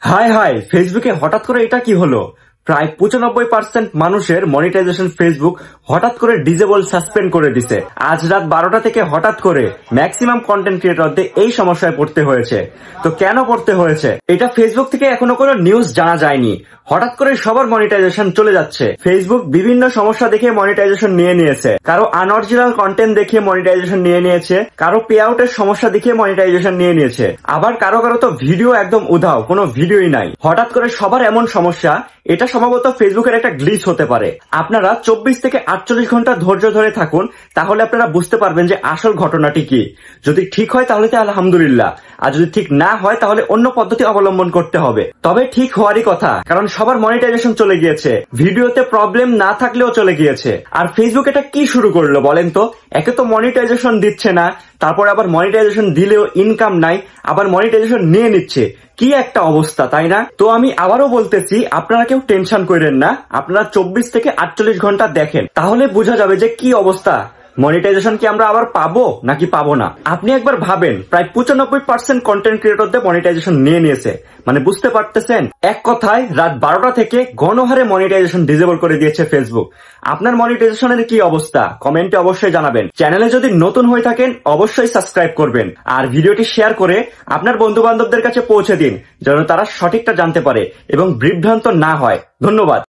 হায় হায়, ফেসবুকে হঠাৎ করে এটা কি হলো? প্রায় 95% মানুষের মনিটাইজেশন ফেসবুক হঠাৎ করে ডিজেবল সাসপেন্ড করে দিছে। আজ রাত 12টা থেকে হঠাৎ করে ম্যাক্সিমাম কন্টেন্ট ক্রিয়েটরদের এই সমস্যায় পড়তে হয়েছে। তো কেন পড়তে হয়েছে? এটা ফেসবুক থেকে এখনো কোনো নিউজ জানা যায়নি। হঠাৎ করে সবার মনিটাইজেশন চলে যাচ্ছে। ফেসবুক বিভিন্ন সমস্যা দেখে মনিটাইজেশন নিয়ে নিয়েছে। কারো আনঅরিজিনাল কন্টেন্ট দেখে মনিটাইজেশন নিয়ে নিয়েছে, কারো পে আউটের সমস্যা দেখে মনিটাইজেশন নিয়ে নিয়েছে, আবার কারো কারো তো ভিডিও একদম উধাও, কোনো ভিডিওই নাই। হঠাৎ করে সবার এমন সমস্যা, এটা সম্ভবত ফেসবুকের একটা গ্লিচ হতে পারে। আপনারা 24 থেকে 48 ঘন্টা ধৈর্য ধরে থাকুন, তাহলে আপনারা বুঝতে পারবেন যে আসল ঘটনাটি কি। যদি ঠিক হয় তাহলে তো আলহামদুলিল্লাহ, আর যদি ঠিক না হয় তাহলে অন্য পদ্ধতি অবলম্বন করতে হবে। তবে ঠিক হওয়ারই কথা, কারণ সবার মনিটাইজেশন চলে গিয়েছে, ভিডিওতে প্রবলেম না থাকলেও চলে গিয়েছে। আর ফেসবুক এটা কি শুরু করলো বলেন তো? একে তো মনিটাইজেশন দিচ্ছে না, তারপর আবার মনিটাইজেশন দিলেও ইনকাম নাই, আবার মনিটাইজেশন নিয়ে নিচ্ছে। কি একটা অবস্থা, তাই না? তো আমি আবারও বলতেছি, আপনারা কেউ টেনশন করেন না। আপনারা 24 থেকে 48 ঘন্টা দেখেন, তাহলে বোঝা যাবে যে কি অবস্থা। মনিটাইজেশন কি আমরা আবার পাবো নাকি পাবো না? আপনি একবার ভাবেন, প্রায় 95% কন্টেন্ট ক্রিয়েটরদের মনিটাইজেশন নিয়ে নিয়েছে। মানে বুঝতে পারতেছেন? এক কথায় রাত 12টা থেকে গণহারে মনিটাইজেশন ডিসেবল করে দিয়েছে ফেসবুক। আপনার মনিটাইজেশনের কি অবস্থা কমেন্টে অবশ্যই জানাবেন। চ্যানেলে যদি নতুন হয়ে থাকেন অবশ্যই সাবস্ক্রাইব করবেন, আর ভিডিওটি শেয়ার করে আপনার বন্ধু বান্ধবদের কাছে পৌঁছে দিন, যেন তারা সঠিকটা জানতে পারে এবং বিভ্রান্ত না হয়। ধন্যবাদ।